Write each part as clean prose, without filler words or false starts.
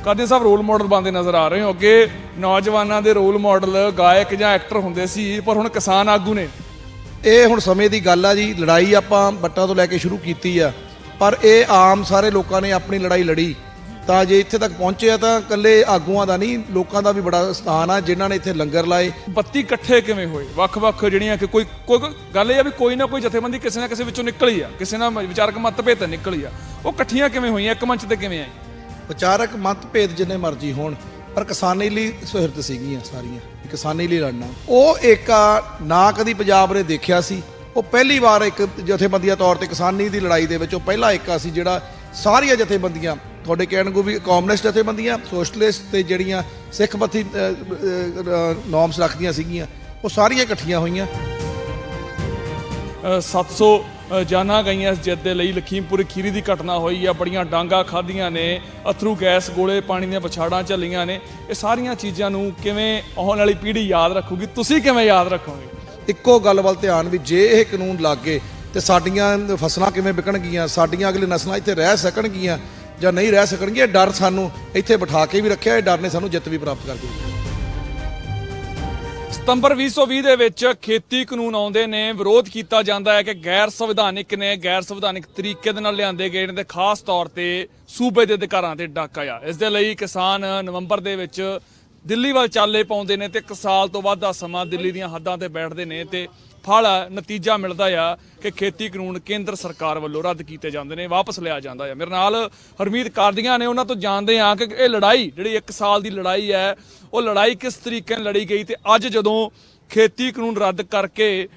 ਕਾਦੀਆਂ ਸਾਹਿਬ role model ਬਣਦੇ ਨਜ਼ਰ ਆ ਰਹੇ ਹੋ। ਅੱਗੇ ਨੌਜਵਾਨਾਂ ਦੇ ਰੋਲ ਮਾਡਲ ਗਾਇਕ ਜਾਂ ਐਕਟਰ ਹੁੰਦੇ ਸੀ, ਪਰ ਹੁਣ ਕਿਸਾਨ ਆਗੂ ਨੇ। ਇਹ ਹੁਣ ਸਮੇਂ ਦੀ ਗੱਲ ਆ ਜੀ। ਲੜਾਈ ਆਪਾਂ ਵੱਟਾਂ ਤੋਂ ਲੈ ਕੇ ਸ਼ੁਰੂ ਕੀਤੀ ਆ, ਪਰ ਇਹ ਆਮ ਸਾਰੇ ਲੋਕਾਂ ਨੇ ਆਪਣੀ ਲੜਾਈ ਲੜੀ ਤਾਂ ਜੇ ਇੱਥੇ ਤੱਕ ਪਹੁੰਚੇ ਆ ਤਾਂ ਇਕੱਲੇ ਆਗੂਆਂ ਦਾ ਨਹੀਂ, ਲੋਕਾਂ ਦਾ ਵੀ ਬੜਾ ਸਥਾਨ ਆ ਜਿਨ੍ਹਾਂ ਨੇ ਇੱਥੇ ਲੰਗਰ ਲਾਏ। 32 ਇਕੱਠੇ ਕਿਵੇਂ ਹੋਏ? ਵੱਖ-ਵੱਖ ਜਿਹੜੀਆਂ ਕਿ ਕੋਈ ਗੱਲ ਇਹ ਆ ਵੀ ਕੋਈ ਨਾ ਕੋਈ ਜਥੇਬੰਦੀ ਕਿਸੇ ਨਾ ਕਿਸੇ ਵਿੱਚੋਂ ਨਿਕਲੀ ਆ, ਕਿਸੇ ਨਾਲ ਵਿਚਾਰਕ ਮਤਭੇਦ ਨਿਕਲੀ ਆ, ਉਹ ਇਕੱਠੀਆਂ ਕਿਵੇਂ ਹੋਈਆਂ, ਇੱਕ ਮੰਚ ਤੇ ਕਿਵੇਂ ਆਈ? ਵਿਚਾਰਕ ਮਤਭੇਦ ਜਿੰਨੇ ਮਰਜ਼ੀ ਹੋਣ, ਪਰ ਕਿਸਾਨੀ ਲਈ ਸੁਹਿਰਦ ਸੀਗੀਆਂ ਸਾਰੀਆਂ, ਕਿਸਾਨੀ ਲਈ ਲੜਨਾ। ਉਹ ਏਕਾ ਨਾ ਕਦੀ ਪੰਜਾਬ ਨੇ ਦੇਖਿਆ ਸੀ। ਉਹ ਪਹਿਲੀ ਵਾਰ ਇੱਕ ਜਥੇਬੰਦੀਆਂ ਤੌਰ ਤੇ ਕਿਸਾਨੀ ਦੀ ਲੜਾਈ ਦੇ ਵਿੱਚ ਉਹ ਪਹਿਲਾ ਏਕਾ ਸੀ ਜਿਹੜਾ ਸਾਰੀਆਂ ਜਥੇਬੰਦੀਆਂ, ਤੁਹਾਡੇ ਕਹਿਣ ਨੂੰ ਵੀ ਕਮਿਊਨਿਸਟ ਜਥੇਬੰਦੀਆਂ, ਸੋਸ਼ਲਿਸਟ ਤੇ ਜਿਹੜੀਆਂ ਸਿੱਖ ਪੱਥੀ ਨੋਰਮਸ ਰੱਖਦੀਆਂ ਸੀਗੀਆਂ, ਉਹ ਸਾਰੀਆਂ ਇਕੱਠੀਆਂ ਹੋਈਆਂ। 700 ਜਾਨਾਂ ਗਈਆਂ ਇਸ ਜਿੱਤ ਦੇ ਲਈ। ਲਖੀਮਪੁਰ ਖੀਰੀ ਦੀ ਘਟਨਾ ਹੋਈ ਆ, ਬੜੀਆਂ ਡਾਂਗਾ ਖਾਧੀਆਂ ਨੇ, ਅਥਰੂ ਗੈਸ, ਗੋਲੇ ਪਾਣੀ ਦੀਆਂ ਪਛਾੜਾਂ ਝੱਲੀਆਂ ਨੇ। ਇਹ ਸਾਰੀਆਂ ਚੀਜ਼ਾਂ ਨੂੰ ਕਿਵੇਂ ਆਉਣ ਵਾਲੀ ਪੀੜ੍ਹੀ ਯਾਦ ਰੱਖੂਗੀ, ਤੁਸੀਂ ਕਿਵੇਂ ਯਾਦ ਰੱਖੋਗੇ? ਇੱਕੋ ਗੱਲ ਵੱਲ ਧਿਆਨ ਵੀ ਜੇ ਇਹ ਕਾਨੂੰਨ ਲੱਗ ਗਏ ਤੇ ਸਾਡੀਆਂ ਫਸਲਾਂ ਕਿਵੇਂ ਵਿਕਣਗੀਆਂ, ਸਾਡੀਆਂ ਅਗਲੀ ਨਸਲਾਂ ਇੱਥੇ ਰਹਿ ਸਕਣਗੀਆਂ ਜਾਂ ਨਹੀਂ ਰਹਿ ਸਕਣਗੀਆਂ। ਡਰ ਸਾਨੂੰ ਇੱਥੇ ਬਿਠਾ ਕੇ ਵੀ ਰੱਖਿਆ, ਇਹ ਡਰ ਨੇ ਸਾਨੂੰ ਜਿੱਤ ਵੀ ਪ੍ਰਾਪਤ ਕਰ ਦਿੱਤੀ। ਸਤੰਬਰ 2020 ਦੇ ਵਿੱਚ ਖੇਤੀ ਕਾਨੂੰਨ ਆਉਂਦੇ ਨੇ, ਵਿਰੋਧ ਕੀਤਾ ਜਾਂਦਾ ਹੈ ਕਿ ਗੈਰ ਸੰਵਿਧਾਨਿਕ ਨੇ, ਗੈਰ ਸੰਵਿਧਾਨਿਕ ਤਰੀਕੇ ਦੇ ਨਾਲ ਲਿਆਂਦੇ ਗਏ ਨੇ ਤੇ ਖਾਸ ਤੌਰ ਤੇ ਸੂਬੇ ਦੇ ਅਧਿਕਾਰਾਂ ਤੇ ਡਾਕਾ ਆ। ਇਸ ਦੇ ਲਈ ਕਿਸਾਨ ਨਵੰਬਰ ਦੇ ਵਿੱਚ ਦਿੱਲੀ ਵੱਲ ਚਾਲੇ ਪਾਉਂਦੇ ਨੇ ਤੇ 1 ਸਾਲ ਤੋਂ ਵੱਧ ਦਾ ਸਮਾਂ ਦਿੱਲੀ ਦੀਆਂ ਹੱਦਾਂ ਤੇ ਬੈਠਦੇ ਨੇ ਤੇ ਫਲ ਨਤੀਜਾ ਮਿਲਦਾ ਆ ਕਿ ਖੇਤੀ ਕਾਨੂੰਨ ਕੇਂਦਰ ਸਰਕਾਰ ਵੱਲੋਂ ਰੱਦ ਕੀਤੇ ਜਾਂਦੇ ਨੇ, ਵਾਪਸ ਲਿਆ ਜਾਂਦਾ ਆ। ਮੇਰੇ ਨਾਲ ਹਰਮੀਤ ਕਾਰਦੀਆਂ ਨੇ, ਉਹਨਾਂ ਤੋਂ ਜਾਣਦੇ ਆ ਕਿ ਇਹ ਲੜਾਈ ਜਿਹੜੀ 1 ਸਾਲ ਦੀ ਲੜਾਈ ਹੈ, ਉਹ ਲੜਾਈ ਕਿਸ ਤਰੀਕੇ ਨਾਲ ਲੜੀ ਗਈ ਤੇ ਅੱਜ ਜਦੋਂ ਖੇਤੀ ਕਾਨੂੰਨ ਰੱਦ ਕਰਕੇ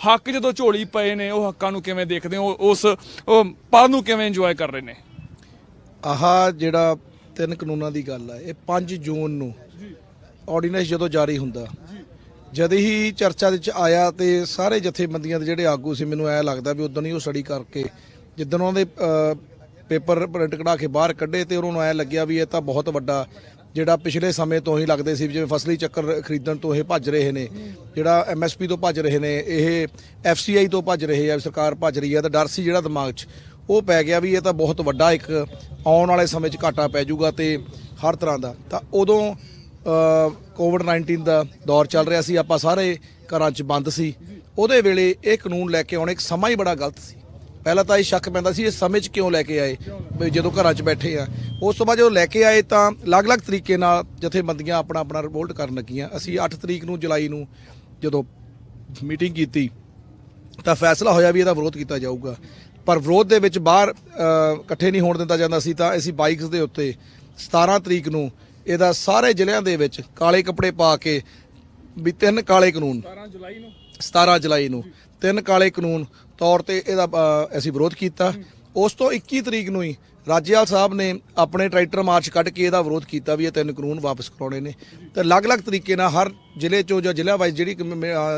ਹੱਕ ਜਦੋਂ ਝੋਲੀ ਪਏ ਨੇ, ਉਹ ਹੱਕਾਂ ਨੂੰ ਕਿਵੇਂ ਦੇਖਦੇ ਹੋ, ਉਸ ਪਲ ਨੂੰ ਕਿਵੇਂ ਇੰਜੋਏ ਕਰ ਰਹੇ ਨੇ? ਆਹ ਜਿਹੜਾ 3 ਕਾਨੂੰਨਾਂ ਦੀ ਗੱਲ ਹੈ, ਇਹ 5 ਜੂਨ ਨੂੰ ਆਰਡੀਨੈਂਸ ਜਦੋਂ ਜਾਰੀ ਹੁੰਦਾ, ਜਦ ਹੀ ਚਰਚਾ ਵਿੱਚ ਆਇਆ ਤੇ ਸਾਰੇ ਜਥੇਬੰਦੀਆਂ ਦੇ ਜਿਹੜੇ ਆਗੂ ਸੀ, ਮੈਨੂੰ ਐ ਲੱਗਦਾ ਵੀ ਉਦੋਂ ਹੀ ਉਹ ਸਟੱਡੀ ਕਰਕੇ ਜਿੱਦਣ ਉਹਨਾਂ ਦੇ ਪੇਪਰ ਪ੍ਰਿੰਟ ਕਢਾ ਕੇ ਬਾਹਰ ਕੱਢੇ ਤੇ ਉਹਨਾਂ ਨੂੰ ਐ ਲੱਗਿਆ ਵੀ ਇਹ ਤਾਂ ਬਹੁਤ ਵੱਡਾ ਜਿਹੜਾ ਪਿਛਲੇ ਸਮੇਂ ਤੋਂ ਹੀ ਲੱਗਦੇ ਸੀ, ਜਿਵੇਂ ਫਸਲੀ ਚੱਕਰ ਖਰੀਦਣ ਤੋਂ ਇਹ ਭੱਜ ਰਹੇ ਨੇ, ਜਿਹੜਾ MSP ਤੋਂ ਭੱਜ ਰਹੇ ਨੇ, ਇਹ FCI ਤੋਂ ਭੱਜ ਰਹੇ ਆ, ਸਰਕਾਰ ਭੱਜ ਰਹੀ ਹੈ, ਤਾਂ ਡਰ ਸੀ ਜਿਹੜਾ ਦਿਮਾਗ 'ਚ ਉਹ ਪੈ ਗਿਆ ਵੀ ਇਹ ਤਾਂ ਬਹੁਤ ਵੱਡਾ ਇੱਕ ਆਉਣ ਵਾਲੇ ਸਮੇਂ 'ਚ ਘਾਟਾ ਪੈ ਜਾਊਗਾ ਤੇ ਹਰ ਤਰ੍ਹਾਂ ਦਾ। ਤਾਂ ਉਦੋਂ COVID-19 ਦਾ ਦੌਰ ਚੱਲ ਰਿਹਾ ਸੀ, ਆਪਾਂ ਸਾਰੇ ਘਰਾਂ 'ਚ ਬੰਦ ਸੀ। ਉਹਦੇ ਵੇਲੇ ਇਹ ਕਾਨੂੰਨ ਲੈ ਕੇ ਆਉਣਾ ਇੱਕ ਸਮਾਂ ਹੀ ਬੜਾ ਗਲਤ ਸੀ। ਪਹਿਲਾਂ ਤਾਂ ਇਹ ਸ਼ੱਕ ਪੈਂਦਾ ਸੀ ਇਹ ਸਮੇਂ 'ਚ ਕਿਉਂ ਲੈ ਕੇ ਆਏ, ਜਦੋਂ ਘਰਾਂ 'ਚ ਬੈਠੇ ਆ। ਉਸ ਤੋਂ ਬਾਅਦ ਜਦੋਂ ਲੈ ਕੇ ਆਏ ਤਾਂ ਅਲੱਗ-ਅਲੱਗ ਤਰੀਕੇ ਨਾਲ ਜਥੇਬੰਦੀਆਂ ਆਪਣਾ ਰਿਵੋਲਟ ਕਰਨ ਲੱਗੀਆਂ। ਅਸੀਂ 8 ਤਰੀਕ ਨੂੰ ਜੁਲਾਈ ਨੂੰ ਜਦੋਂ ਮੀਟਿੰਗ ਕੀਤੀ ਤਾਂ ਫੈਸਲਾ ਹੋਇਆ ਵੀ ਇਹਦਾ ਵਿਰੋਧ ਕੀਤਾ ਜਾਊਗਾ, ਪਰ ਵਿਰੋਧ ਦੇ ਵਿੱਚ ਬਾਹਰ ਇਕੱਠੇ ਨਹੀਂ ਹੋਣ ਦਿੱਤਾ ਜਾਂਦਾ ਸੀ। ਤਾਂ ਅਸੀਂ ਬਾਈਕਸ ਦੇ ਉੱਤੇ 17 ਤਰੀਕ ਨੂੰ ਇਹਦਾ ਸਾਰੇ ਜ਼ਿਲ੍ਹਿਆਂ ਦੇ ਵਿੱਚ ਕਾਲੇ ਕੱਪੜੇ ਪਾ ਕੇ ਵੀ 3 ਕਾਲੇ ਕਾਨੂੰਨ 17 ਜੁਲਾਈ ਨੂੰ 3 ਕਾਲੇ ਕਾਨੂੰਨ ਤੌਰ ਤੇ ਇਹਦਾ ਅਸੀਂ ਵਿਰੋਧ ਕੀਤਾ। ਉਸ ਤੋਂ 21 ਤਰੀਕ ਨੂੰ ਹੀ ਰਾਜੇਵਾਲ ਸਾਹਿਬ ਨੇ ਆਪਣੇ ਟਰੈਕਟਰ ਮਾਰਚ ਕੱਢ ਕੇ ਇਹਦਾ ਵਿਰੋਧ ਕੀਤਾ ਵੀ ਇਹ 3 ਕਾਨੂੰਨ ਵਾਪਸ ਕਰਾਉਣੇ ਨੇ। ਤੇ ਅਲੱਗ-ਅਲੱਗ ਤਰੀਕੇ ਨਾਲ ਹਰ ਜ਼ਿਲ੍ਹੇ 'ਚੋਂ ਜਾਂ ਜ਼ਿਲ੍ਹਾ ਵਾਈਜ਼ ਜਿਹੜੀ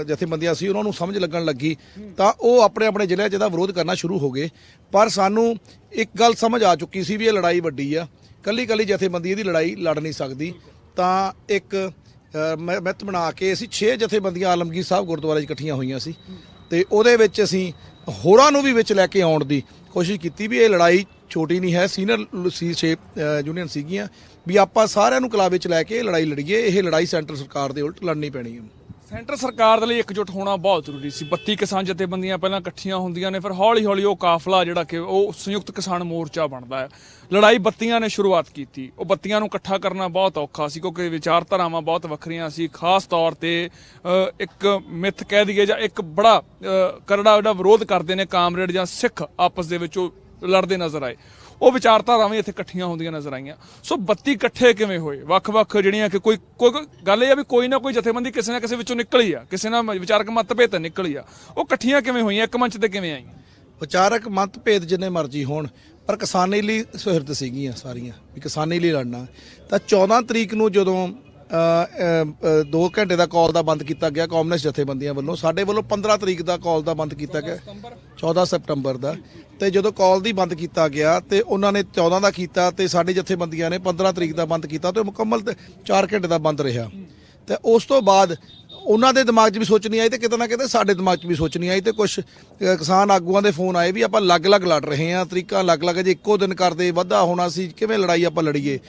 ਜਥੇਬੰਦੀਆਂ ਸੀ ਉਹਨਾਂ ਨੂੰ ਸਮਝ ਲੱਗਣ ਲੱਗੀ ਤਾਂ ਉਹ ਆਪਣੇ ਜ਼ਿਲ੍ਹੇ 'ਚ ਇਹਦਾ ਵਿਰੋਧ ਕਰਨਾ ਸ਼ੁਰੂ ਹੋ ਗਏ। ਪਰ ਸਾਨੂੰ ਇੱਕ ਗੱਲ ਸਮਝ ਆ ਚੁੱਕੀ ਸੀ ਵੀ ਇਹ ਲੜਾਈ ਵੱਡੀ ਆ, ਕੱਲੀ ਜਥੇਬੰਦੀ ਇਹਦੀ ਲੜਾਈ ਲੜ ਨਹੀਂ ਸਕਦੀ। ਤਾਂ ਇੱਕ ਮਿੱਥ ਬਣਾ ਕੇ ਅਸੀਂ 6 ਜਥੇਬੰਦੀਆਂ ਆਲਮਗੀਰ ਸਾਹਿਬ ਗੁਰਦੁਆਰੇ 'ਚ ਇਕੱਠੀਆਂ ਹੋਈਆਂ ਸੀ ਤੇ ਉਹਦੇ ਵਿੱਚ ਅਸੀਂ ਹੋਰਾਂ ਨੂੰ ਵੀ ਵਿੱਚ ਲੈ ਕੇ ਆਉਣ ਦੀ ਕੋਸ਼ਿਸ਼ ਕੀਤੀ ਵੀ ਇਹ ਲੜਾਈ ਛੋਟੀ ਨਹੀਂ ਹੈ। ਸੀਨੀਅਰ C6 ਯੂਨੀਅਨ ਸੀਗੀਆਂ ਵੀ ਆਪਾਂ ਸਾਰਿਆਂ ਨੂੰ ਕਲੱਬ ਵਿੱਚ ਲੈ ਕੇ ਇਹ ਲੜਾਈ ਲੜੀਏ। ਇਹ ਲੜਾਈ ਸੈਂਟਰ ਸਰਕਾਰ ਦੇ ਉਲਟ ਲੜਨੀ ਪੈਣੀ ਹੈ। ਸੈਂਟਰ ਸਰਕਾਰ ਦੇ ਲਈ ਇਕਜੁੱਟ ਹੋਣਾ ਬਹੁਤ ਜ਼ਰੂਰੀ ਸੀ। 32 ਕਿਸਾਨ ਜਥੇਬੰਦੀਆਂ ਪਹਿਲਾਂ ਇਕੱਠੀਆਂ ਹੁੰਦੀਆਂ ਨੇ, ਫਿਰ ਹੌਲੀ-ਹੌਲੀ ਉਹ ਕਾਫਲਾ ਜਿਹੜਾ ਕਿ ਉਹ ਸੰਯੁਕਤ ਕਿਸਾਨ ਮੋਰਚਾ ਬਣਦਾ ਹੈ। ਲੜਾਈ 32 ਨੇ ਸ਼ੁਰੂਆਤ ਕੀਤੀ। ਉਹ 32 ਨੂੰ ਇਕੱਠਾ ਕਰਨਾ ਬਹੁਤ ਔਖਾ ਸੀ ਕਿਉਂਕਿ ਵਿਚਾਰਧਾਰਾਵਾਂ ਬਹੁਤ ਵੱਖਰੀਆਂ ਸੀ। ਖਾਸ ਤੌਰ ਤੇ ਇੱਕ ਮਿੱਥ ਕਹਿ ਦਈਏ ਜਾਂ ਇੱਕ ਬੜਾ ਕਰੜਾ ਜਿਹੜਾ ਵਿਰੋਧ ਕਰਦੇ ਨੇ ਕਾਮਰੇਡ ਜਾਂ ਸਿੱਖ ਆਪਸ ਦੇ ਵਿੱਚ ਉਹ ਲੜਦੇ ਨਜ਼ਰ ਆਏ। ਉਹ ਵਿਚਾਰਧਾਰਾਵਾਂ ਇੱਥੇ ਇਕੱਠੀਆਂ ਹੁੰਦੀਆਂ ਨਜ਼ਰ ਆਈਆਂ। ਸੋ 32 ਇਕੱਠੇ ਕਿਵੇਂ ਹੋਏ? ਵੱਖ-ਵੱਖ ਜਿਹੜੀਆਂ ਕਿ ਕੋਈ ਗੱਲ ਇਹ ਆ ਵੀ ਕੋਈ ਨਾ ਕੋਈ ਜਥੇਬੰਦੀ ਕਿਸੇ ਨਾ ਕਿਸੇ ਵਿੱਚੋਂ ਨਿਕਲੀ ਆ, ਕਿਸੇ ਨਾਲ ਵਿਚਾਰਕ ਮਤਭੇਦ ਨਿਕਲੀ ਆ, ਉਹ ਇਕੱਠੀਆਂ ਕਿਵੇਂ ਹੋਈਆਂ, ਇੱਕ ਮੰਚ ਤੇ ਕਿਵੇਂ ਆਈਆਂ? ਵਿਚਾਰਕ ਮਤਭੇਦ ਜਿੰਨੇ ਮਰਜ਼ੀ ਹੋਣ, ਪਰ ਕਿਸਾਨੀ ਲਈ ਸੁਹਿਰਦ ਸੀਗੀਆਂ ਸਾਰੀਆਂ ਵੀ ਕਿਸਾਨੀ ਲਈ ਲੜਨਾ। ਤਾਂ 14 ਤਰੀਕ ਨੂੰ ਜਦੋਂ 2 ਘੰਟੇ ਦਾ ਕਾਲ ਦਾ ਬੰਦ ਕੀਤਾ ਗਿਆ ਕਮਿਊਨਿਸਟ ਜਥੇਬੰਦੀਆਂ ਵੱਲੋਂ, ਸਾਡੇ ਵੱਲੋਂ 15 ਤਰੀਕ ਦਾ ਕਾਲ ਦਾ ਬੰਦ ਕੀਤਾ ਗਿਆ, 14 ਸਤੰਬਰ ਦਾ। ਤੇ ਜਦੋਂ ਕਾਲ ਦੀ ਬੰਦ ਕੀਤਾ ਗਿਆ ਤੇ ਉਹਨਾਂ ਨੇ 14 ਦਾ ਕੀਤਾ ਤੇ ਸਾਡੀ ਜਥੇਬੰਦੀਆਂ ਨੇ 15 ਤਰੀਕ ਦਾ ਬੰਦ ਕੀਤਾ ਤੇ ਮੁਕੰਮਲ 4 ਘੰਟੇ ਦਾ ਬੰਦ ਰਿਹਾ। ਤੇ ਉਸ ਤੋਂ ਬਾਅਦ ਉਹਨਾਂ ਦੇ ਦਿਮਾਗ 'ਚ ਵੀ ਸੋਚ ਨਹੀਂ ਆਈ ਤੇ ਕਿਤੇ ਨਾ ਕਿਤੇ ਸਾਡੇ ਦਿਮਾਗ 'ਚ ਵੀ ਸੋਚ ਨਹੀਂ ਆਈ ਤੇ ਕੁਝ ਕਿਸਾਨ ਆਗੂਆਂ ਦੇ ਫੋਨ ਆਏ ਵੀ ਆਪਾਂ ਅਲੱਗ-ਅਲੱਗ ਲੜ ਰਹੇ ਹਾਂ, ਤਰੀਕਾ ਅਲੱਗ-ਅਲੱਗ, ਜੇ ਇੱਕੋ ਦਿਨ ਕਰਦੇ ਵਾਧਾ ਹੋਣਾ ਸੀ, ਕਿਵੇਂ ਲੜਾਈ ਆਪਾਂ ਲੜੀਏ।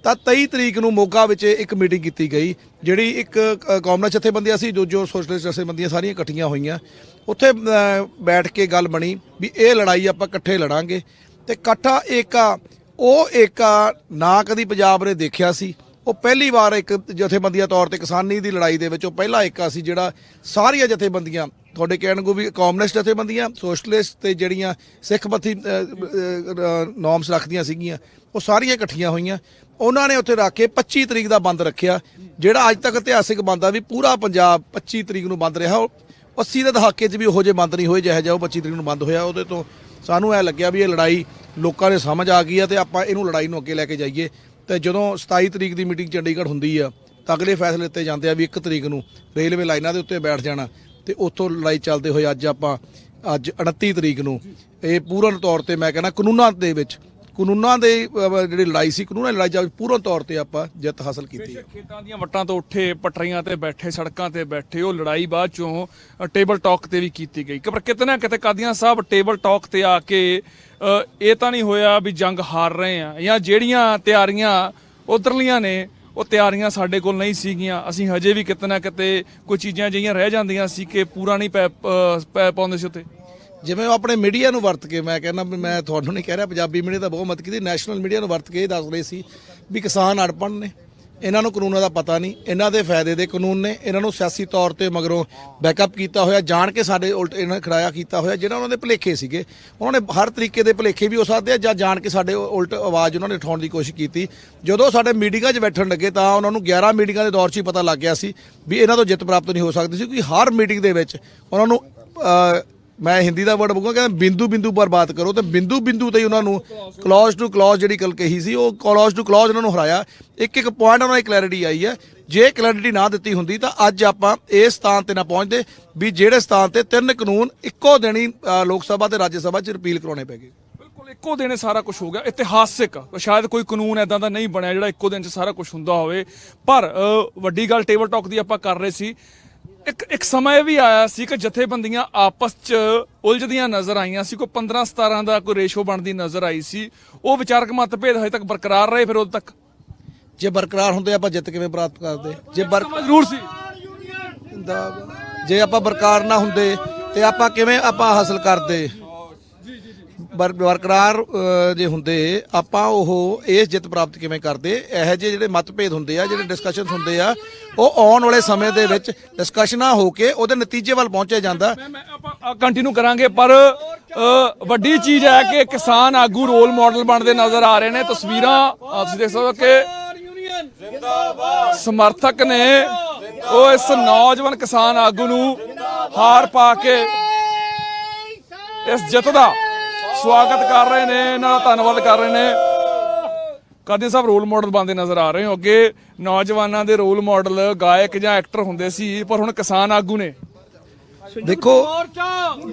ਤਾਂ 23 ਤਰੀਕ ਨੂੰ ਮੋਗਾ ਵਿੱਚ ਇੱਕ ਮੀਟਿੰਗ ਕੀਤੀ ਗਈ, ਜਿਹੜੀ ਇੱਕ ਕਾਮਰੇਡ ਜਥੇਬੰਦੀਆਂ ਸੀ, ਜੋ ਸੋਸ਼ਲਿਸਟ ਜਥੇਬੰਦੀਆਂ ਸਾਰੀਆਂ ਇਕੱਠੀਆਂ ਹੋਈਆਂ। ਉੱਥੇ ਬੈਠ ਕੇ ਗੱਲ ਬਣੀ ਵੀ ਇਹ ਲੜਾਈ ਆਪਾਂ ਇਕੱਠੇ ਲੜਾਂਗੇ। ਤੇ ਇਕੱਠਾ ਏਕਾ, ਉਹ ਏਕਾ ਨਾ ਕਦੀ ਪੰਜਾਬ ਨੇ ਦੇਖਿਆ ਸੀ। ਉਹ ਪਹਿਲੀ ਵਾਰ ਇੱਕ ਜਥੇਬੰਦੀਆਂ ਤੌਰ ਤੇ ਕਿਸਾਨੀ ਦੀ ਲੜਾਈ ਦੇ ਵਿੱਚ ਉਹ ਪਹਿਲਾ ਏਕਾ ਸੀ ਜਿਹੜਾ ਸਾਰੀਆਂ ਜਥੇਬੰਦੀਆਂ, ਤੁਹਾਡੇ ਕਹਿਣ ਨੂੰ ਵੀ ਕਮਿਊਨਿਸਟ ਜਥੇਬੰਦੀਆਂ, ਸੋਸ਼ਲਿਸਟ ਤੇ ਜਿਹੜੀਆਂ ਸਿੱਖ ਪੱਥੀ ਨੋਰਮਸ ਰੱਖਦੀਆਂ ਸੀਗੀਆਂ, ਉਹ ਸਾਰੀਆਂ ਇਕੱਠੀਆਂ ਹੋਈਆਂ। ਉਹਨਾਂ ਨੇ ਉੱਥੇ ਰੱਖ ਕੇ 25 ਤਰੀਕ ਦਾ ਬੰਦ ਰੱਖਿਆ, ਜਿਹੜਾ ਅੱਜ ਤੱਕ ਇਤਿਹਾਸਿਕ ਬੰਦ ਆ ਵੀ ਪੂਰਾ ਪੰਜਾਬ 25 ਤਰੀਕ ਨੂੰ ਬੰਦ ਰਿਹਾ। 80 ਦੇ ਦਹਾਕੇ 'ਚ ਵੀ ਉਹੋ ਜਿਹੇ ਬੰਦ ਨਹੀਂ ਹੋਏ ਜਿਹੋ ਜਿਹਾ ਉਹ 25 ਤਰੀਕ ਨੂੰ ਬੰਦ ਹੋਇਆ। ਉਹਦੇ ਤੋਂ ਸਾਨੂੰ ਇਹ ਲੱਗਿਆ ਵੀ ਇਹ ਲੜਾਈ ਲੋਕਾਂ ਨੇ ਸਮਝ ਆ ਗਈ ਆ ਤੇ ਆਪਾਂ ਇਹਨੂੰ ਲੜਾਈ ਨੂੰ ਅੱਗੇ ਲੈ ਕੇ ਜਾਈਏ। ਤੇ ਜਦੋਂ 27 ਤਰੀਕ ਦੀ ਮੀਟਿੰਗ ਚੰਡੀਗੜ੍ਹ ਹੁੰਦੀ ਆ ਤਾਂ ਅਗਲੇ ਫੈਸਲੇ ਲਿੱਤੇ ਜਾਂਦੇ ਆ ਵੀ 1 ਤਰੀਕ ਨੂੰ ਰੇਲਵੇ ਲਾਈਨਾਂ ਦੇ ਉੱਤੇ ਬੈਠ ਜਾਣਾ। ਤੇ ਉੱਥੋਂ ਲੜਾਈ ਚੱਲਦੇ ਹੋਏ ਅੱਜ 29 ਤਰੀਕ ਨੂੰ ਇਹ ਪੂਰਨ ਤੌਰ ਤੇ ਮੈਂ ਕਹਿੰਦਾ ਕਾਨੂੰਨਾਂ ਦੇ ਜਿਹੜੀ ਲੜਾਈ ਸੀ, ਕਾਨੂੰਨਾਂ ਦੀ ਲੜਾਈ ਜਾ ਪੂਰਨ ਤੌਰ ਤੇ ਆਪਾਂ ਜਿੱਤ ਹਾਸਲ ਕੀਤੀ ਹੈ। ਖੇਤਾਂ ਦੀਆਂ ਵੱਟਾਂ ਤੋਂ ਉੱਠੇ, ਪਟਰੀਆਂ ਤੇ ਬੈਠੇ, ਸੜਕਾਂ ਤੇ ਬੈਠੇ, ਉਹ ਲੜਾਈ ਬਾਅਦ ਚੋਂ ਟੇਬਲ ਟਾਕ ਤੇ ਵੀ ਕੀਤੀ ਗਈ। ਪਰ ਕਿਤੇ ਨਾ ਕਿਤੇ ਕਾਦੀਆਂ ਸਾਹਿਬ ਟੇਬਲ ਟਾਕ ਤੇ ਆ ਕੇ ਇਹ ਤਾਂ ਨਹੀਂ ਹੋਇਆ ਵੀ ਜੰਗ ਹਾਰ ਰਹੇ ਆ, ਜਾਂ ਜਿਹੜੀਆਂ ਤਿਆਰੀਆਂ ਉਧਰਲੀਆਂ ਨੇ ਉਹ ਤਿਆਰੀਆਂ ਸਾਡੇ ਕੋਲ ਨਹੀਂ ਸੀਗੀਆਂ। ਅਸੀਂ ਹਜੇ ਵੀ ਕਿਤੇ ਨਾ ਕਿਤੇ ਕੋਈ ਚੀਜ਼ਾਂ ਜਿਹੀਆਂ ਰਹਿ ਜਾਂਦੀਆਂ ਸੀ ਕਿ ਪੂਰਾ ਨਹੀਂ ਪੈ ਪਾਉਂਦੇ ਸੀ ਉੱਤੇ। ਜਿਵੇਂ ਉਹ ਆਪਣੇ ਮੀਡੀਆ ਨੂੰ ਵਰਤ ਕੇ, ਮੈਂ ਕਹਿੰਦਾ ਵੀ ਮੈਂ ਤੁਹਾਨੂੰ ਨਹੀਂ ਕਹਿ ਰਿਹਾ, ਪੰਜਾਬੀ ਮੀਡੀਆ ਦਾ ਬਹੁਤ ਮਤ ਕੀਤੀ, ਨੈਸ਼ਨਲ ਮੀਡੀਆ ਨੂੰ ਵਰਤ ਕੇ ਇਹ ਦੱਸ ਰਹੇ ਸੀ ਵੀ ਕਿਸਾਨ ਅੜਪਣ ਨੇ, ਇਹਨਾਂ ਨੂੰ ਕਾਨੂੰਨਾਂ ਦਾ ਪਤਾ ਨਹੀਂ, ਇਹਨਾਂ ਦੇ ਫਾਇਦੇ ਦੇ ਕਾਨੂੰਨ ਨੇ, ਇਹਨਾਂ ਨੂੰ ਸਿਆਸੀ ਤੌਰ ਤੇ ਮਗਰੋਂ ਬੈਕਅਪ ਕੀਤਾ ਹੋਇਆ, ਜਾਣ ਕੇ ਸਾਡੇ ਉਲਟ ਇਹਨਾਂ ਨੇ ਖੜਾਇਆ ਕੀਤਾ ਹੋਇਆ। ਜਿਹੜਾ ਉਹਨਾਂ ਦੇ ਭੁਲੇਖੇ ਸੀਗੇ, ਉਹਨਾਂ ਨੇ ਹਰ ਤਰੀਕੇ ਦੇ ਭੁਲੇਖੇ ਵੀ ਹੋ ਸਕਦੇ ਆ, ਜਾਂ ਜਾਣ ਕੇ ਸਾਡੇ ਉਲਟ ਆਵਾਜ਼ ਉਹਨਾਂ ਨੇ ਉਠਾਉਣ ਦੀ ਕੋਸ਼ਿਸ਼ ਕੀਤੀ। ਜਦੋਂ ਸਾਡੇ ਮੀਟਿੰਗਾਂ 'ਚ ਬੈਠਣ ਲੱਗੇ ਤਾਂ ਉਹਨਾਂ ਨੂੰ 11 ਮੀਟਿੰਗਾਂ ਦੇ ਦੌਰ 'ਚ ਹੀ ਪਤਾ ਲੱਗ ਗਿਆ ਸੀ ਵੀ ਇਹਨਾਂ ਤੋਂ ਜਿੱਤ ਪ੍ਰਾਪਤ ਨਹੀਂ ਹੋ ਸਕਦੀ ਸੀ, ਕਿਉਂਕਿ ਹਰ ਮੀਟਿੰਗ ਦੇ ਵਿੱਚ ਉਹਨਾਂ ਨੂੰ ਮੈਂ ਹਿੰਦੀ ਦਾ ਵਰਡ ਬੋਲੂੰਗਾ, ਕਹਿੰਦਾ ਬਿੰਦੂ ਬਿੰਦੂ ਪਰ ਬਾਤ ਕਰੋ, ਤੇ ਬਿੰਦੂ ਬਿੰਦੂ ਤੇ ਹੀ ਉਹਨਾਂ ਨੂੰ ਕਲੌਜ਼ ਟੂ ਕਲੌਜ਼ ਜਿਹੜੀ ਗੱਲ ਕਹੀ ਸੀ, ਉਹ ਕਲੌਜ਼ ਟੂ ਕਲੌਜ਼ ਉਹਨਾਂ ਨੂੰ ਹਰਾਇਆ। ਇੱਕ ਇੱਕ ਪੁਆਇੰਟ ਉਹਨਾਂ ਦੀ ਕਲੈਰਿਟੀ ਆਈ ਹੈ। ਜੇ ਕਲੈਰਿਟੀ ਨਾ ਦਿੱਤੀ ਹੁੰਦੀ ਤਾਂ ਅੱਜ ਆਪਾਂ ਇਸ ਸਥਾਨ ਤੇ ਨਾ ਪਹੁੰਚਦੇ ਵੀ ਜਿਹੜੇ ਸਥਾਨ ਤੇ 3 ਕਾਨੂੰਨ ਇੱਕੋ ਦਿਨ ਹੀ ਲੋਕ ਸਭਾ ਤੇ ਰਾਜ ਸਭਾ 'ਚ ਰਿਪੀਲ ਕਰਾਉਣੇ ਪੈ ਗਏ। ਬਿਲਕੁਲ ਇੱਕੋ ਦਿਨ ਸਾਰਾ ਕੁਝ ਹੋ ਗਿਆ, ਇਤਿਹਾਸਿਕ। ਸ਼ਾਇਦ ਕੋਈ ਕਾਨੂੰਨ ਐਦਾਂ ਦਾ ਨਹੀਂ ਬਣਿਆ ਜਿਹੜਾ ਇੱਕੋ ਦਿਨ 'ਚ ਸਾਰਾ ਕੁਝ ਹੁੰਦਾ ਹੋਵੇ। ਪਰ ਵੱਡੀ ਗੱਲ ਟੇਬਲ ਟਾਕ ਦੀ ਆਪਾਂ ਕਰ ਰਹੇ ਸੀ। ਇੱਕ ਸਮਾਂ ਇਹ ਵੀ ਆਇਆ ਸੀ ਕਿ ਜਥੇਬੰਦੀਆਂ ਆਪਸ 'ਚ ਉਲਝਦੀਆਂ ਨਜ਼ਰ ਆਈਆਂ ਸੀ, ਕੋਈ 15-17 ਦਾ ਕੋਈ ਰੇਸ਼ੋ ਬਣਦੀ ਨਜ਼ਰ ਆਈ ਸੀ। ਉਹ ਵਿਚਾਰਕ ਮਤਭੇਦ ਹਜੇ ਤੱਕ ਬਰਕਰਾਰ ਰਹੇ ਫਿਰ ਉਦੋਂ ਤੱਕ? ਜੇ ਬਰਕਰਾਰ ਹੁੰਦੇ ਆਪਾਂ ਜਿੱਤ ਕਿਵੇਂ ਪ੍ਰਾਪਤ ਕਰਦੇ? ਜ਼ਰੂਰ ਸੀ। ਜੇ ਆਪਾਂ ਬਰਕਰਾਰ ਨਾ ਹੁੰਦੇ ਤੇ ਆਪਾਂ ਕਿਵੇਂ ਹਾਸਲ ਕਰਦੇ? ਬਰਕਰਾਰ ਜੇ ਹੁੰਦੇ ਆਪਾਂ ਉਹ ਇਸ ਜਿੱਤ ਪ੍ਰਾਪਤ ਕਿਵੇਂ ਕਰਦੇ? ਇਹੋ ਜਿਹੇ ਜਿਹੜੇ ਮਤਭੇਦ ਹੁੰਦੇ ਆ, ਜਿਹੜੇ ਡਿਸਕਸ਼ਨਸ ਹੁੰਦੇ ਆ, ਉਹ ਆਉਣ ਵਾਲੇ ਸਮੇਂ ਦੇ ਵਿੱਚ ਡਿਸਕਸ਼ਨਾਂ ਹੋ ਕੇ ਉਹਦੇ ਨਤੀਜੇ ਵੱਲ ਪਹੁੰਚਿਆ ਜਾਂਦਾ। ਆਪਾਂ ਕੰਟੀਨਿਊ ਕਰਾਂਗੇ, ਪਰ ਵੱਡੀ ਚੀਜ਼ ਹੈ ਕਿ ਕਿਸਾਨ ਆਗੂ ਰੋਲ ਮਾਡਲ ਬਣਦੇ ਨਜ਼ਰ ਆ ਰਹੇ ਨੇ। ਤਸਵੀਰਾਂ ਤੁਸੀਂ ਦੇਖ ਸਕਦੇ ਹੋ ਕਿ ਸਮਰਥਕ ਨੇ ਉਹ ਇਸ ਨੌਜਵਾਨ ਕਿਸਾਨ ਆਗੂ ਨੂੰ ਹਾਰ ਪਾ ਕੇ ਇਸ ਜਿੱਤ ਦਾ ਸਵਾਗਤ ਕਰ ਰਹੇ ਨੇ, ਇਹਨਾਂ ਦਾ ਧੰਨਵਾਦ ਕਰ ਰਹੇ ਨੇ। ਕਾਦੀ ਸਾਹਿਬ ਰੋਲ ਮਾਡਲ ਬਣਦੇ ਨਜ਼ਰ ਆ ਰਹੇ ਹੋ। ਅੱਗੇ ਨੌਜਵਾਨਾਂ ਦੇ ਰੋਲ ਮਾਡਲ ਗਾਇਕ ਜਾਂ ਐਕਟਰ ਹੁੰਦੇ ਸੀ, ਪਰ ਹੁਣ ਕਿਸਾਨ ਆਗੂ ਨੇ। ਦੇਖੋ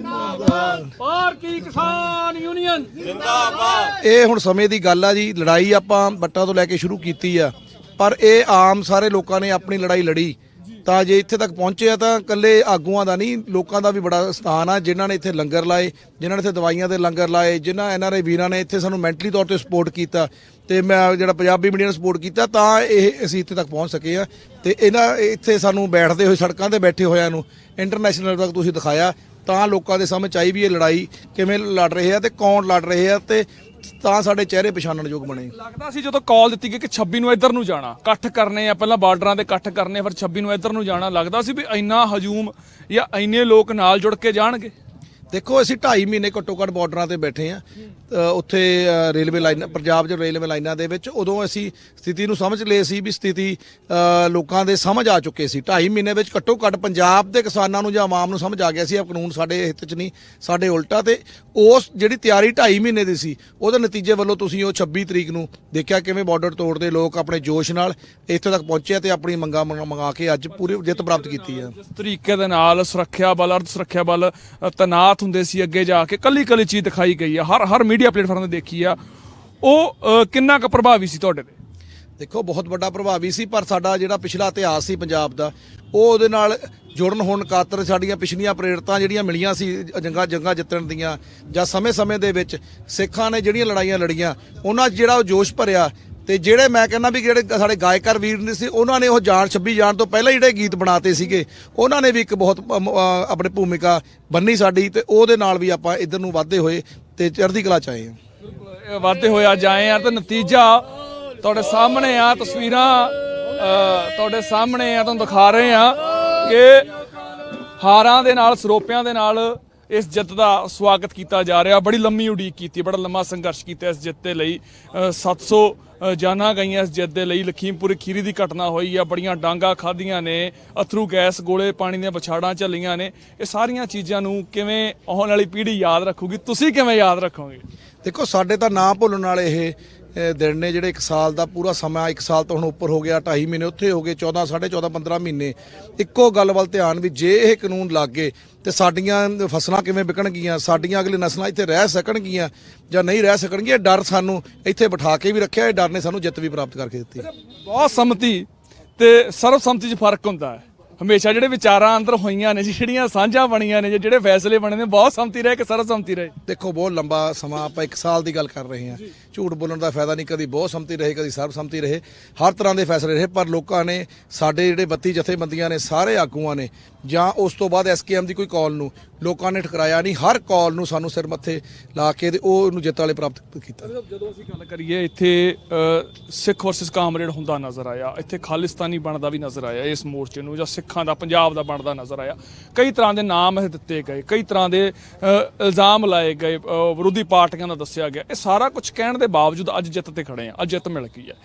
ਭਾਰਤੀ ਕਿਸਾਨ ਯੂਨੀਅਨ ਜਿੰਦਾਬਾਦ। ਇਹ ਹੁਣ ਸਮੇਂ ਦੀ ਗੱਲ ਆ ਜੀ। ਲੜਾਈ ਆਪਾਂ ਬੱਟਾਂ ਤੋਂ ਲੈ ਕੇ ਸ਼ੁਰੂ ਕੀਤੀ ਆ, ਪਰ ਇਹ ਆਮ ਸਾਰੇ ਲੋਕਾਂ ਨੇ ਆਪਣੀ ਲੜਾਈ ਲੜੀ। ਤਾਂ ਜੇ ਇੱਥੇ ਤੱਕ ਪਹੁੰਚੇ ਆ ਤਾਂ ਇਕੱਲੇ ਆਗੂਆਂ ਦਾ ਨਹੀਂ, ਲੋਕਾਂ ਦਾ ਵੀ ਬੜਾ ਸਥਾਨ ਆ, ਜਿਨ੍ਹਾਂ ਨੇ ਇੱਥੇ ਲੰਗਰ ਲਾਏ, ਜਿਨ੍ਹਾਂ ਨੇ ਇੱਥੇ ਦਵਾਈਆਂ ਦੇ ਲੰਗਰ ਲਾਏ, ਜਿਨ੍ਹਾਂ NRI ਵੀਰਾਂ ਨੇ ਇੱਥੇ ਸਾਨੂੰ ਮੈਂਟਲੀ ਤੌਰ ਤੇ ਸਪੋਰਟ ਕੀਤਾ, ਤੇ ਮੈਂ ਜਿਹੜਾ ਪੰਜਾਬੀ ਮੀਡੀਆ ਨੇ ਸਪੋਰਟ ਕੀਤਾ, ਤਾਂ ਇਹ ਅਸੀਂ ਇੱਥੇ ਤੱਕ ਪਹੁੰਚ ਸਕੇ ਆ। ਤੇ ਇੱਥੇ ਸਾਨੂੰ ਬੈਠਦੇ ਹੋਏ, ਸੜਕਾਂ ਤੇ ਬੈਠੇ ਹੋਇਆਂ ਨੂੰ ਇੰਟਰਨੈਸ਼ਨਲ ਤੱਕ ਤੁਸੀਂ ਦਿਖਾਇਆ, ਤਾਂ ਲੋਕਾਂ ਦੇ ਸਮਝ ਆਈ ਵੀ ਇਹ ਲੜਾਈ ਕਿਵੇਂ ਲੜ ਰਹੇ ਆ ਤੇ ਕੌਣ ਲੜ ਰਹੇ ਆ, ਤੇ ਤਾਂ ਸਾਡੇ ਚਿਹਰੇ ਪਛਾਣਨਯੋਗ ਬਣੇ। ਲੱਗਦਾ ਸੀ ਜਦੋਂ ਕਾਲ ਦਿੱਤੀ ਗਈ ਕਿ 26 ਨੂੰ ਇੱਧਰ ਨੂੰ ਜਾਣਾ, ਇਕੱਠ ਕਰਨੇ ਆ, ਪਹਿਲਾਂ ਬਾਰਡਰਾਂ ਤੇ ਇਕੱਠ ਕਰਨੇ, ਫਿਰ 26 ਨੂੰ ਇੱਧਰ ਨੂੰ ਜਾਣਾ, ਲੱਗਦਾ ਸੀ ਵੀ ਇੰਨਾ ਹਜੂਮ ਜਾਂ ਇੰਨੇ ਲੋਕ ਨਾਲ ਜੁੜ ਕੇ ਜਾਣਗੇ? ਦੇਖੋ ਅਸੀਂ 2.5 ਮਹੀਨੇ ਘੱਟੋ ਘੱਟ ਬਾਰਡਰਾਂ ਤੇ ਬੈਠੇ ਆ, ਉੱਥੇ ਰੇਲਵੇ ਲਾਈਨ, ਪੰਜਾਬ 'ਚ ਰੇਲਵੇ ਲਾਈਨਾਂ ਦੇ ਵਿੱਚ। ਉਦੋਂ ਅਸੀਂ ਸਥਿਤੀ ਨੂੰ ਸਮਝ ਲਏ ਸੀ ਵੀ ਸਥਿਤੀ ਲੋਕਾਂ ਦੇ ਸਮਝ ਆ ਚੁੱਕੇ ਸੀ। 2.5 ਮਹੀਨੇ ਵਿੱਚ ਘੱਟੋ ਘੱਟ ਪੰਜਾਬ ਦੇ ਕਿਸਾਨਾਂ ਨੂੰ ਜਾਂ ਆਵਾਮ ਨੂੰ ਸਮਝ ਆ ਗਿਆ ਸੀ ਇਹ ਕਾਨੂੰਨ ਸਾਡੇ ਹਿੱਤ 'ਚ ਨਹੀਂ, ਸਾਡੇ ਉਲਟਾ। ਤੇ ਉਸ ਜਿਹੜੀ ਤਿਆਰੀ 2.5 ਮਹੀਨੇ ਦੀ ਸੀ, ਉਹਦੇ ਨਤੀਜੇ ਵੱਲੋਂ ਤੁਸੀਂ ਉਹ 26 ਤਰੀਕ ਨੂੰ ਦੇਖਿਆ ਕਿਵੇਂ ਬਾਰਡਰ ਤੋੜਦੇ ਲੋਕ ਆਪਣੇ ਜੋਸ਼ ਨਾਲ ਇੱਥੇ ਤੱਕ ਪਹੁੰਚੇ ਤੇ ਆਪਣੀ ਮੰਗਾਂ ਮੰਗਾ ਕੇ ਅੱਜ ਪੂਰੀ ਜਿੱਤ ਪ੍ਰਾਪਤ ਕੀਤੀ ਹੈ। ਜਿਸ ਤਰੀਕੇ ਦੇ ਨਾਲ ਸੁਰੱਖਿਆ ਬਲ, ਅਰਧ ਸੁਰੱਖਿਆ ਬਲ ਤੈਨਾਤ ਹੁੰਦੇ ਸੀ ਅੱਗੇ ਜਾ ਕੇ, ਕੱਲੀ ਚੀਜ਼ ਦਿਖਾਈ ਗਈ ਆ, ਹਰ ਮੀਡੀਆ ਪਲੇਟਫਾਰਮ ਤੇ ਦੇਖੀ ਆ, ਉਹ ਕਿੰਨਾ ਕੁ ਪ੍ਰਭਾਵੀ ਸੀ ਤੁਹਾਡੇ ਤੇ? ਦੇਖੋ ਬਹੁਤ ਵੱਡਾ ਪ੍ਰਭਾਵੀ ਸੀ, ਪਰ ਸਾਡਾ ਜਿਹੜਾ ਪਿਛਲਾ ਇਤਿਹਾਸ ਸੀ ਪੰਜਾਬ ਦਾ, ਉਹ ਉਹਦੇ ਨਾਲ ਜੁੜਨ ਹੋਣ ਖਾਤਰ ਸਾਡੀਆਂ ਪਿਛਲੀਆਂ ਪ੍ਰੇਰਤਾਂ ਜਿਹੜੀਆਂ ਮਿਲੀਆਂ ਸੀ ਜੰਗਾਂ ਜਿੱਤਣ ਦੀਆਂ, ਜਾਂ ਸਮੇਂ ਦੇ ਵਿੱਚ ਸਿੱਖਾਂ ਨੇ ਜਿਹੜੀਆਂ ਲੜਾਈਆਂ ਲੜੀਆਂ, ਉਹਨਾਂ 'ਚ ਜਿਹੜਾ ਉਹ ਜੋਸ਼ ਭਰਿਆ ਤੇ ਜਿਹੜੇ ਮੈਂ ਕਹਿੰਦਾ ਵੀ ਜਿਹੜੇ ਸਾਡੇ ਗਾਇਕਾਰ ਵੀਰ ਨੇ ਸੀ ਉਹਨਾਂ ਨੇ ਉਹ ਜਾਣ 26 ਜਾਣ ਤੋਂ ਪਹਿਲਾਂ ਜਿਹੜੇ ਗੀਤ ਬਣਾਤੇ ਸੀਗੇ ਉਹਨਾਂ ਨੇ ਵੀ ਇੱਕ ਬਹੁਤ ਆਪਣੀ ਭੂਮਿਕਾ ਬੰਨੀ ਸਾਡੀ ਤੇ ਉਹਦੇ ਨਾਲ ਵੀ ਆਪਾਂ ਇੱਧਰ ਨੂੰ ਵਧਦੇ ਹੋਏ ਤੇ ਚੜ੍ਹਦੀ ਕਲਾ ਚ ਆਏ ਹਾਂ। ਬਿਲਕੁਲ ਵਾਧੇ ਹੋਇਆ ਜਾਏ ਆ ਤੇ ਨਤੀਜਾ ਤੁਹਾਡੇ ਸਾਹਮਣੇ ਆ, ਤਸਵੀਰਾਂ ਤੁਹਾਡੇ ਸਾਹਮਣੇ ਆ, ਤੁਹਾਨੂੰ ਦਿਖਾ ਰਹੇ ਆ ਕਿ ਹਾਰਾਂ ਦੇ ਨਾਲ ਸਰੋਪਿਆਂ ਦੇ ਨਾਲ ਇਸ ਜਿੱਤ ਦਾ ਸਵਾਗਤ ਕੀਤਾ ਜਾ ਰਿਹਾ। ਬੜੀ ਲੰਮੀ ਉਡੀਕ ਕੀਤੀ, ਬੜਾ ਲੰਮਾ ਸੰਘਰਸ਼ ਕੀਤਾ ਇਸ ਜਿੱਤ ਦੇ ਲਈ। 700 ਜਾਨਾਂ ਗਈਆਂ ਇਸ ਜਿੱਤ ਦੇ ਲਈ। ਲਖੀਮਪੁਰ ਖੀਰੀ ਦੀ ਘਟਨਾ ਹੋਈ ਆ, ਬੜੀਆਂ ਡਾਂਗਾ ਖਾਧੀਆਂ ਨੇ, ਅਥਰੂ ਗੈਸ ਗੋਲੇ ਪਾਣੀ ਦੀਆਂ ਵਿਛਾੜਾਂ ਝੱਲੀਆਂ ਨੇ। ਇਹ ਸਾਰੀਆਂ ਚੀਜ਼ਾਂ ਨੂੰ ਕਿਵੇਂ ਆਉਣ ਵਾਲੀ ਪੀੜ੍ਹੀ ਯਾਦ ਰੱਖੂਗੀ, ਤੁਸੀਂ ਕਿਵੇਂ ਯਾਦ ਰੱਖੋਗੇ? ਦੇਖੋ ਸਾਡੇ ਤਾਂ ਨਾ ਭੁੱਲਣ ਵਾਲੇ ਇਹ ਦਿਨ ਨੇ ਜਿਹੜੇ 1 ਸਾਲ ਦਾ ਪੂਰਾ ਸਮਾਂ, 1 ਸਾਲ ਤੋਂ ਹੁਣ ਉੱਪਰ ਹੋ ਗਿਆ, 2.5 ਮਹੀਨੇ ਉੱਥੇ ਹੋ ਗਏ, 14 14.5 15 ਮਹੀਨੇ ਇੱਕੋ ਗੱਲ ਵੱਲ ਧਿਆਨ ਵੀ ਜੇ ਇਹ ਕਾਨੂੰਨ ਲੱਗ ਗਏ ਤੇ ਸਾਡੀਆਂ ਫਸਲਾਂ ਕਿਵੇਂ ਵਿਕਣਗੀਆਂ, ਸਾਡੀਆਂ ਅਗਲੀ ਨਸਲਾਂ ਇੱਥੇ ਰਹਿ ਸਕਣਗੀਆਂ ਜਾਂ ਨਹੀਂ ਰਹਿ ਸਕਣਗੀਆਂ। ਡਰ ਸਾਨੂੰ ਇੱਥੇ ਬਿਠਾ ਕੇ ਵੀ ਰੱਖਿਆ, ਇਹ ਡਰ ਨੇ ਸਾਨੂੰ ਜਿੱਤ ਵੀ ਪ੍ਰਾਪਤ ਕਰਕੇ ਦਿੱਤੀ। ਬਹੁਤ ਸੰਮਤੀ ਤੇ ਸਰਬਸੰਮਤੀ 'ਚ ਫਰਕ ਹੁੰਦਾ ਹੈ। ਹਮੇਸ਼ਾ ਜਿਹੜੇ ਵਿਚਾਰਾਂ ਅੰਦਰ ਹੋਈਆਂ ਨੇ, ਜਿਹੜੀਆਂ ਸਾਂਝਾਂ ਬਣੀਆਂ ਨੇ, ਜਿਹੜੇ ਫੈਸਲੇ ਬਣੇ ਨੇ, ਬਹੁਤ ਸੰਮਤੀ ਰਹੇ ਕਿ ਸਰਬਸੰਮਤੀ ਰਹੇ? ਦੇਖੋ ਬਹੁਤ ਲੰਬਾ ਸਮਾਂ, ਆਪਾਂ 1 ਸਾਲ ਦੀ ਗੱਲ ਕਰ ਰਹੇ ਹਾਂ। ਝੂਠ ਬੋਲਣ ਦਾ ਫਾਇਦਾ ਨਹੀਂ, ਕਦੀ ਬਹੁਤ ਸੰਮਤੀ ਰਹੇ, ਕਦੀ ਸਰਬਸੰਮਤੀ ਰਹੇ, ਹਰ ਤਰ੍ਹਾਂ ਦੇ ਫੈਸਲੇ ਰਹੇ। ਪਰ ਲੋਕਾਂ ਨੇ ਸਾਡੇ ਜਿਹੜੇ 32 ਜਥੇਬੰਦੀਆਂ ਨੇ, ਸਾਰੇ ਆਗੂਆਂ ਨੇ ਜਾਂ ਉਸ ਤੋਂ ਬਾਅਦ ਐਸਕੇਐਮ ਦੀ ਕੋਈ ਕਾਲ ਨੂੰ ਲੋਕਾਂ ਨੇ ਠੁਕਰਾਇਆ ਨਹੀਂ। ਹਰ ਕਾਲ ਨੂੰ ਸਾਨੂੰ ਸਿਰ ਮੱਥੇ ਲਾ ਕੇ ਤੇ ਉਹਨੂੰ ਜਿੱਤ ਵਾਲੇ ਪ੍ਰਾਪਤ ਕੀਤਾ। ਜਦੋਂ ਅਸੀਂ ਗੱਲ ਕਰੀਏ ਇੱਥੇ ਸਿੱਖ ਵਰਸਸ ਕਾਮਰੇਡ ਹੁੰਦਾ ਨਜ਼ਰ ਆਇਆ, ਇੱਥੇ ਖਾਲਿਸਤਾਨੀ ਬਣਦਾ ਵੀ ਨਜ਼ਰ ਆਇਆ ਇਸ ਮੋਰਚੇ ਨੂੰ, ਜਾਂ ਸਿੱਖਾਂ ਦਾ ਪੰਜਾਬ ਦਾ ਬਣਦਾ ਨਜ਼ਰ ਆਇਆ। ਕਈ ਤਰ੍ਹਾਂ ਦੇ ਨਾਮ ਇਹ ਦਿੱਤੇ ਗਏ, ਕਈ ਤਰ੍ਹਾਂ ਦੇ ਇਲਜ਼ਾਮ ਲਾਏ ਗਏ, ਵਿਰੋਧੀ ਪਾਰਟੀਆਂ ਦਾ ਦੱਸਿਆ ਗਿਆ। ਇਹ ਸਾਰਾ ਕੁਝ ਕਹਿਣ ਦੇ ਬਾਵਜੂਦ ਅੱਜ ਜਿੱਤ ਤੇ ਖੜੇ ਆ, ਅੱਜ ਜਿੱਤ ਮਿਲ ਗਈ ਹੈ।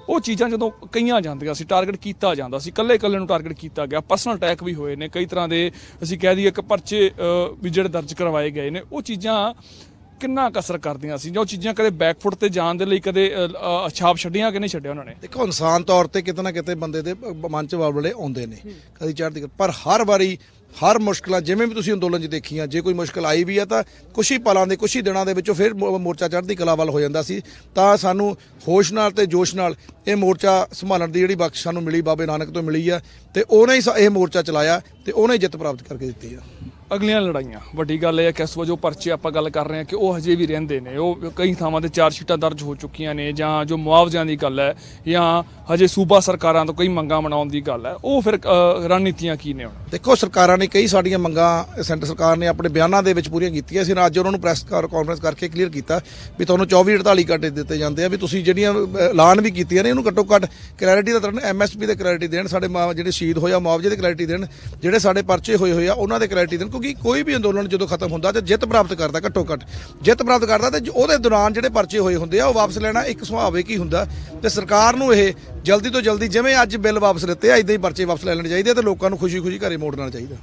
ਉਹ ਚੀਜ਼ਾਂ ਜਦੋਂ ਕਈਆਂ ਜਾਂਦੀਆਂ ਸੀ, ਟਾਰਗੇਟ ਕੀਤਾ ਜਾਂਦਾ ਸੀ, ਕੱਲੇ ਨੂੰ ਟਾਰਗੇਟ ਕੀਤਾ ਗਿਆ, ਪਰਸਨਲ ਅਟੈਕ ਵੀ ਹੋਏ ਨੇ, ਕਈ ਤਰ੍ਹਾਂ ਦੇ ਅਸੀਂ ਕਹਿ ਦਈਏ ਕਿ ਪਰਚੇ ਵੀ ਜਿਹੜੇ ਦਰਜ ਕਰਵਾਏ ਗਏ ਨੇ। ਉਹ ਚੀਜ਼ਾਂ ਕਿੰਨਾ ਕਸਰ ਕਰਦੀਆਂ ਸੀ, ਜਾਂ ਉਹ ਚੀਜ਼ਾਂ ਕਦੇ ਬੈਕਫੁੱਟ ਤੇ ਜਾਣ ਦੇ ਲਈ ਕਦੇ ਛਾਪ ਛੱਡੀਆਂ ਕਿ ਨਹੀਂ ਛੱਡਿਆ ਉਹਨਾਂ ਨੇ? ਦੇਖੋ ਇਨਸਾਨ ਤੌਰ ਤੇ ਕਿਤੇ ਨਾ ਕਿਤੇ ਬੰਦੇ ਦੇ ਮਨ 'ਚ ਵਾਵਲੇ ਆਉਂਦੇ ਨੇ, ਕਦੀ ਚੜ੍ਹਦੀ, ਪਰ ਹਰ ਵਾਰੀ ਹਰ ਮੁਸ਼ਕਲਾਂ ਜਿਵੇਂ ਵੀ ਤੁਸੀਂ ਅੰਦੋਲਨ 'ਚ ਦੇਖੀਆਂ, ਜੇ ਕੋਈ ਮੁਸ਼ਕਲ ਆਈ ਵੀ ਆ ਤਾਂ ਕੁਛ ਹੀ ਪਲਾਂ ਦੇ, ਕੁਛ ਹੀ ਦਿਨਾਂ ਦੇ ਵਿੱਚੋਂ ਫਿਰ ਮੋਰਚਾ ਚੜ੍ਹਦੀ ਕਲਾ ਵੱਲ ਹੋ ਜਾਂਦਾ ਸੀ। ਤਾਂ ਸਾਨੂੰ ਹੋਸ਼ ਨਾਲ ਤੇ ਜੋਸ਼ ਨਾਲ ਇਹ ਮੋਰਚਾ ਸੰਭਾਲਣ ਦੀ ਜਿਹੜੀ ਬਖਸ਼ ਸਾਨੂੰ ਮਿਲੀ ਬਾਬੇ ਨਾਨਕ ਤੋਂ ਮਿਲੀ ਆ, ਤੇ ਉਹਨੇ ਹੀ ਇਹ ਮੋਰਚਾ ਚਲਾਇਆ ਤੇ ਉਹਨੇ ਜਿੱਤ ਪ੍ਰਾਪਤ ਕਰਕੇ ਦਿੱਤੀ ਆ। ਅਗਲੀਆਂ ਲੜਾਈਆਂ, ਵੱਡੀ ਗੱਲ ਇਹ ਹੈ ਕਿ ਇਸ ਵਜੋਂ ਪਰਚੇ ਆਪਾਂ ਗੱਲ ਕਰ ਰਹੇ ਹਾਂ ਕਿ ਉਹ ਹਜੇ ਵੀ ਰਹਿੰਦੇ ਨੇ। ਉਹ ਕਈ ਥਾਵਾਂ ਤੇ 4 ਸ਼ੀਟਾਂ ਦਰਜ ਹੋ ਚੁੱਕੀਆਂ ਨੇ, ਜਾਂ ਜੋ ਮੁਆਵਜ਼ਿਆਂ ਦੀ ਗੱਲ ਹੈ, ਜਾਂ ਹਜੇ ਸੂਬਾ ਸਰਕਾਰਾਂ ਤੋਂ ਕਈ ਮੰਗਾਂ ਮਨਾਉਣ ਦੀ ਗੱਲ ਹੈ। ਉਹ ਫਿਰ ਰਣਨੀਤੀਆਂ ਕੀ ਨੇ ਹੁਣ? ਦੇਖੋ ਸਰਕਾਰਾਂ ਨੇ ਕਈ ਸਾਡੀਆਂ ਮੰਗਾਂ ਸੈਂਟਰ ਸਰਕਾਰ ਨੇ ਆਪਣੇ ਬਿਆਨਾਂ ਦੇ ਵਿੱਚ ਪੂਰੀਆਂ ਕੀਤੀਆਂ ਸੀ। ਅੱਜ ਉਹਨਾਂ ਨੂੰ ਪ੍ਰੈਸ ਕਾਨਫਰੰਸ ਕਰਕੇ ਕਲੀਅਰ ਕੀਤਾ ਵੀ ਤੁਹਾਨੂੰ 24-48 ਘੰਟੇ ਦਿੱਤੇ ਜਾਂਦੇ ਆ, ਵੀ ਤੁਸੀਂ ਜਿਹੜੀਆਂ ਐਲਾਨ ਵੀ ਕੀਤੀਆਂ ਨੇ ਉਹਨੂੰ ਘੱਟੋ ਘੱਟ ਕਲੈਰਿਟੀ ਦਾ ਤਰਨ, ਐਮਐਸਪੀ ਦੇ ਕਲੈਰਿਟੀ ਦੇਣ, ਸਾਡੇ ਜਿਹੜੇ ਸ਼ਹੀਦ ਹੋਇਆ ਮੁਆਵਜ਼ੇ ਦੇ ਕਲੈਰਿਟੀ ਦੇਣ, ਜਿਹੜੇ ਸਾਡੇ ਪਰਚੇ ਹੋਏ ਆ ਉਹਨਾਂ ਦੇ ਕਲੈਰਿਟੀ ਦੇਣ। ਕਿਉਂਕਿ ਕੋਈ ਵੀ ਅੰਦੋਲਨ ਜਦੋਂ ਖਤਮ ਹੁੰਦਾ ਤੇ ਜਿੱਤ ਪ੍ਰਾਪਤ ਕਰਦਾ, ਘੱਟੋ ਘੱਟ ਜਿੱਤ ਪ੍ਰਾਪਤ ਕਰਦਾ, ਤੇ ਉਹਦੇ ਦੌਰਾਨ ਜਿਹੜੇ ਪਰਚੇ ਹੋਏ ਹੁੰਦੇ ਆ ਉਹ ਵਾਪਸ ਲੈਣਾ ਇੱਕ ਸੁਭਾਵਿਕ ਹੀ ਹੁੰਦਾ। ਤੇ ਸਰਕਾਰ ਨੂੰ ਇਹ ਜਲਦੀ ਤੋਂ ਜਲਦੀ, ਜਿਵੇਂ ਅੱਜ ਬਿੱਲ ਵਾਪਸ ਲਿੱਤੇ ਆ, ਇਦਾਂ ਹੀ ਪਰਚੇ ਵਾਪਸ ਲੈ ਲੈਣੇ ਚਾਹੀਦੇ ਤੇ ਲੋਕਾਂ ਨੂੰ ਖੁਸ਼ੀ ਘਰੇ ਮੋੜਨਾ ਚਾਹੀਦਾ।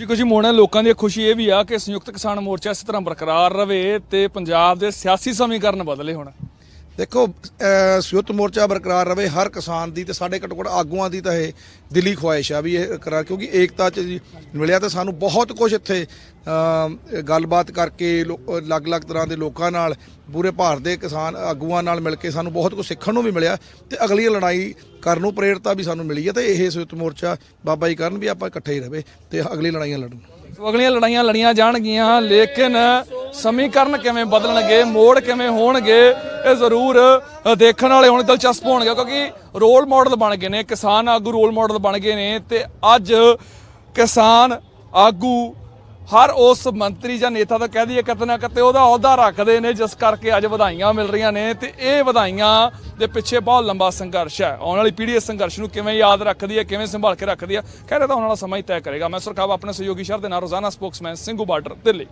ਖੁਸ਼ੀ ਮੋੜਨਾ। ਲੋਕਾਂ ਦੀ ਖੁਸ਼ੀ ਇਹ ਵੀ ਆ ਕਿ ਸੰਯੁਕਤ ਕਿਸਾਨ ਮੋਰਚਾ ਇਸੇ ਤਰ੍ਹਾਂ ਬਰਕਰਾਰ ਰਵੇ ਤੇ ਪੰਜਾਬ ਦੇ ਸਿਆਸੀ ਸਮੀਕਰਨ ਬਦਲੇ ਹੁਣ। ਦੇਖੋ ਸੰਯੁਕਤ ਮੋਰਚਾ ਬਰਕਰਾਰ ਰਵੇ, ਹਰ ਕਿਸਾਨ ਦੀ ਤੇ ਸਾਡੇ ਘੱਟੋ ਘੱਟ ਆਗੂਆਂ ਦੀ ਤਾਂ ਇਹ ਦਿਲੀ ਖੁਆਇਸ਼ ਆ ਵੀ ਇਹ ਕਰਾ, ਕਿਉਂਕਿ ਏਕਤਾ 'ਚ ਮਿਲਿਆ ਤਾਂ ਸਾਨੂੰ ਬਹੁਤ ਕੁਝ ਇੱਥੇ ਗੱਲਬਾਤ ਕਰਕੇ ਅਲੱਗ-ਅਲੱਗ ਤਰ੍ਹਾਂ ਦੇ ਲੋਕਾਂ ਨਾਲ, ਪੂਰੇ ਭਾਰਤ ਦੇ ਕਿਸਾਨ ਆਗੂਆਂ ਨਾਲ ਮਿਲ ਕੇ ਸਾਨੂੰ ਬਹੁਤ ਕੁਝ ਸਿੱਖਣ ਨੂੰ ਵੀ ਮਿਲਿਆ ਤੇ ਅਗਲੀ ਲੜਾਈ ਕਰਨ ਨੂੰ ਪ੍ਰੇਰਤਾ ਵੀ ਸਾਨੂੰ ਮਿਲੀ ਹੈ। ਤੇ ਇਹ ਸੰਯੁਕਤ ਮੋਰਚਾ ਬਾਬਾ ਜੀ ਕਰਨ ਵੀ ਆਪਾਂ ਇਕੱਠੇ ਹੀ ਰਵੇ ਤੇ ਅਗਲੀ ਲੜਾਈਆਂ ਲੜਨ। ਅਗਲੀਆਂ ਲੜਾਈਆਂ ਲੜੀਆਂ ਜਾਣਗੀਆਂ, ਲੇਕਿਨ ਸਮੀਕਰਨ ਕਿਵੇਂ ਬਦਲਣਗੇ, ਮੋੜ ਕਿਵੇਂ ਹੋਣਗੇ, ਇਹ ਜ਼ਰੂਰ ਦੇਖਣ ਵਾਲੇ ਹੁਣ ਦਿਲਚਸਪ ਹੋਣਗੇ। ਕਿਉਂਕਿ ਰੋਲ ਮਾਡਲ ਬਣ ਗਏ ਨੇ, ਕਿਸਾਨ ਆਗੂ ਰੋਲ ਮਾਡਲ ਬਣ ਗਏ ਨੇ, ਤੇ ਅੱਜ ਕਿਸਾਨ ਆਗੂ ਹਰ ਉਸ ਮੰਤਰੀ ਜਾਂ ਨੇਤਾ ਤੋਂ ਕਹਿ ਦਈਏ ਕਿਤੇ ਨਾ ਕਿਤੇ ਉਹਦਾ ਅਹੁਦਾ ਰੱਖਦੇ ਨੇ, ਜਿਸ ਕਰਕੇ ਅੱਜ ਵਧਾਈਆਂ ਮਿਲ ਰਹੀਆਂ ਨੇ। ਤੇ ਇਹ ਵਧਾਈਆਂ ਦੇ ਪਿੱਛੇ ਬਹੁਤ ਲੰਬਾ ਸੰਘਰਸ਼ ਹੈ। ਆਉਣ ਵਾਲੀ ਪੀੜ੍ਹੀ ਇਸ ਸੰਘਰਸ਼ ਨੂੰ ਕਿਵੇਂ ਯਾਦ ਰੱਖਦੀ ਹੈ, ਕਿਵੇਂ ਸੰਭਾਲ ਕੇ ਰੱਖਦੀ ਹੈ, ਕਹਿੰਦੇ ਤਾਂ ਆਉਣ ਵਾਲਾ ਸਮਾਂ ਹੀ ਤੈਅ ਕਰੇਗਾ। ਮੈਂ ਸੁਰਖਾਬ ਆਪਣੇ ਸਹਿਯੋਗੀ ਸ਼ਰ ਦੇ ਨਾਲ, ਰੋਜ਼ਾਨਾ ਸਪੋਕਸਮੈਨ, ਸਿੰਘੂ ਬਾਰਡਰ, ਦਿੱਲੀ।